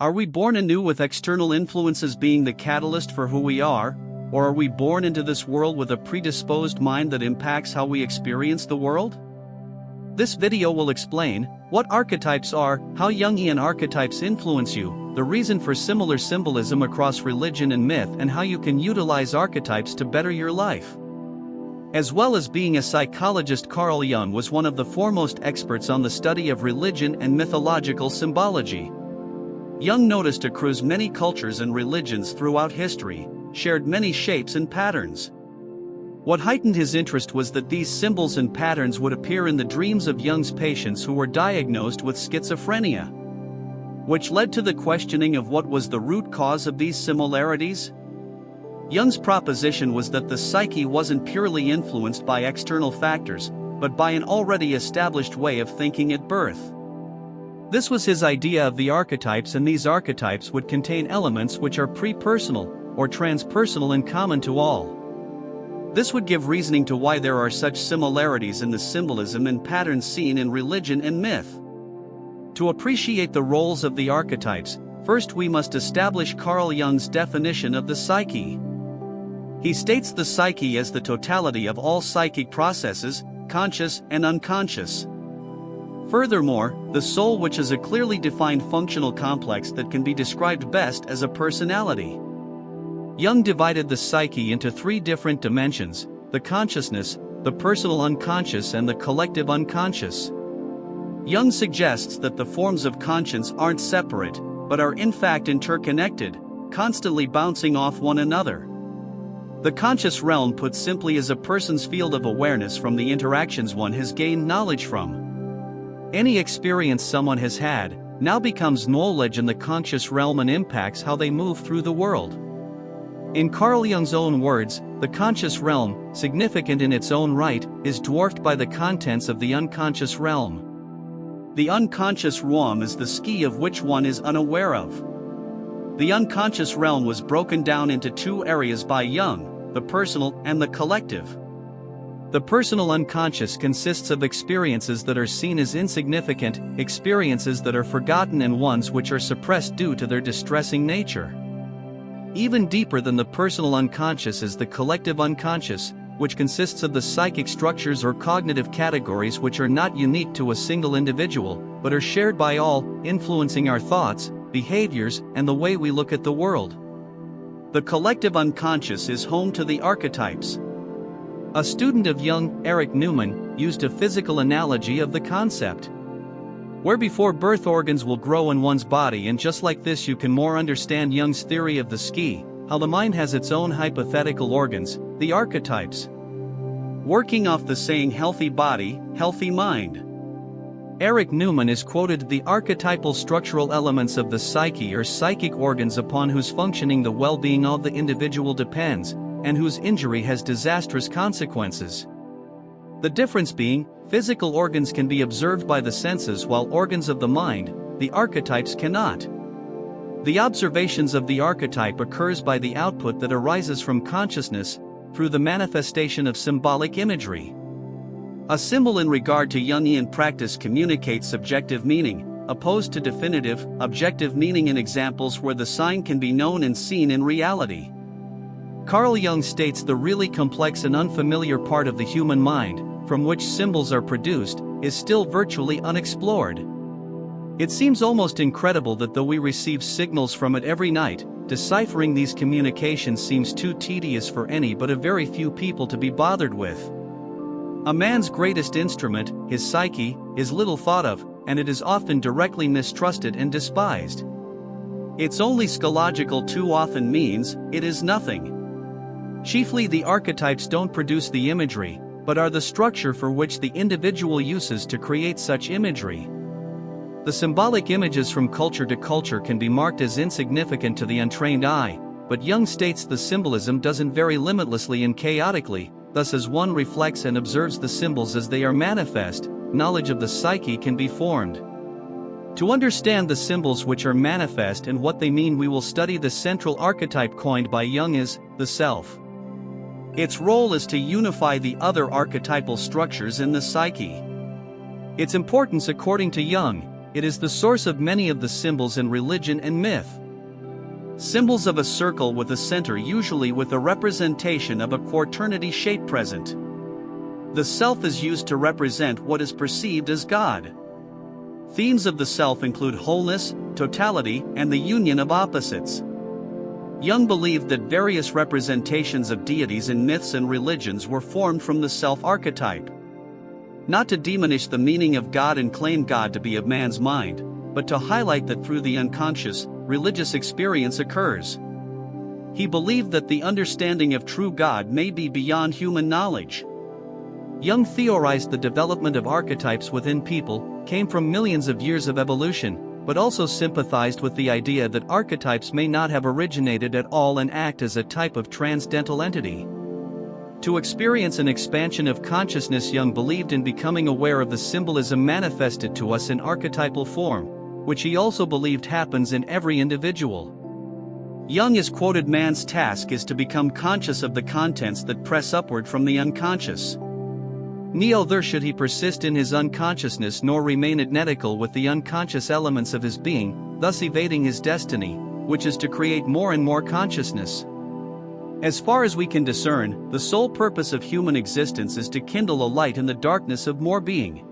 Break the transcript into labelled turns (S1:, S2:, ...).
S1: Are we born anew with external influences being the catalyst for who we are, or are we born into this world with a predisposed mind that impacts how we experience the world? This video will explain what archetypes are, how Jungian archetypes influence you, the reason for similar symbolism across religion and myth, and how you can utilize archetypes to better your life. As well as being a psychologist, Carl Jung was one of the foremost experts on the study of religion and mythological symbology. Jung noticed across many cultures and religions throughout history, shared many shapes and patterns. What heightened his interest was that these symbols and patterns would appear in the dreams of Jung's patients who were diagnosed with schizophrenia, which led to the questioning of what was the root cause of these similarities. Jung's proposition was that the psyche wasn't purely influenced by external factors, but by an already established way of thinking at birth. This was his idea of the archetypes, and these archetypes would contain elements which are pre-personal, or transpersonal and common to all. This would give reasoning to why there are such similarities in the symbolism and patterns seen in religion and myth. To appreciate the roles of the archetypes, first we must establish Carl Jung's definition of the psyche. He states the psyche as the totality of all psychic processes, conscious and unconscious. Furthermore, the soul, which is a clearly defined functional complex that can be described best as a personality. Jung divided the psyche into three different dimensions: the consciousness, the personal unconscious, and the collective unconscious. Jung suggests that the forms of conscience aren't separate, but are in fact interconnected, constantly bouncing off one another. The conscious realm, put simply, is a person's field of awareness from the interactions one has gained knowledge from. Any experience someone has had now becomes knowledge in the conscious realm and impacts how they move through the world. In Carl Jung's own words, the conscious realm, significant in its own right, is dwarfed by the contents of the unconscious realm. The unconscious realm is the psyche of which one is unaware of. The unconscious realm was broken down into two areas by Jung: the personal and the collective. The personal unconscious consists of experiences that are seen as insignificant, experiences that are forgotten, and ones which are suppressed due to their distressing nature. Even deeper than the personal unconscious is the collective unconscious, which consists of the psychic structures or cognitive categories which are not unique to a single individual, but are shared by all, influencing our thoughts, behaviors, and the way we look at the world. The collective unconscious is home to the archetypes. A student of Jung, Erich Neumann, used a physical analogy of the concept, where before birth organs will grow in one's body, and just like this you can more understand Jung's theory of the psyche, how the mind has its own hypothetical organs, the archetypes, working off the saying healthy body, healthy mind. Erich Neumann is quoted: the archetypal structural elements of the psyche are psychic organs upon whose functioning the well-being of the individual depends, and whose injury has disastrous consequences. The difference being, physical organs can be observed by the senses while organs of the mind, the archetypes, cannot. The observations of the archetype occurs by the output that arises from consciousness, through the manifestation of symbolic imagery. A symbol in regard to Jungian practice communicates subjective meaning, opposed to definitive, objective meaning in examples where the sign can be known and seen in reality. Carl Jung states the really complex and unfamiliar part of the human mind, from which symbols are produced, is still virtually unexplored. It seems almost incredible that though we receive signals from it every night, deciphering these communications seems too tedious for any but a very few people to be bothered with. A man's greatest instrument, his psyche, is little thought of, and it is often directly mistrusted and despised. Its only scological too often means, it is nothing. Chiefly the archetypes don't produce the imagery, but are the structure for which the individual uses to create such imagery. The symbolic images from culture to culture can be marked as insignificant to the untrained eye, but Jung states the symbolism doesn't vary limitlessly and chaotically, thus as one reflects and observes the symbols as they are manifest, knowledge of the psyche can be formed. To understand the symbols which are manifest and what they mean, we will study the central archetype coined by Jung as the self. Its role is to unify the other archetypal structures in the psyche. Its importance, according to Jung, It is the source of many of the symbols in religion and myth. Symbols of a circle with a center, usually with a representation of a quaternity shape present. The self is used to represent what is perceived as God. Themes of the self include wholeness, totality, and the union of opposites. Jung believed that various representations of deities in myths and religions were formed from the self archetype. Not to diminish the meaning of God and claim God to be of man's mind, but to highlight that through the unconscious, religious experience occurs. He believed that the understanding of true God may be beyond human knowledge. Jung theorized the development of archetypes within people came from millions of years of evolution, but also sympathized with the idea that archetypes may not have originated at all and act as a type of transcendental entity. To experience an expansion of consciousness, Jung believed in becoming aware of the symbolism manifested to us in archetypal form, which he also believed happens in every individual. Jung is quoted, "Man's task is to become conscious of the contents that press upward from the unconscious. Neither should he persist in his unconsciousness nor remain identical with the unconscious elements of his being, thus evading his destiny, which is to create more and more consciousness." As far as we can discern, the sole purpose of human existence is to kindle a light in the darkness of more being.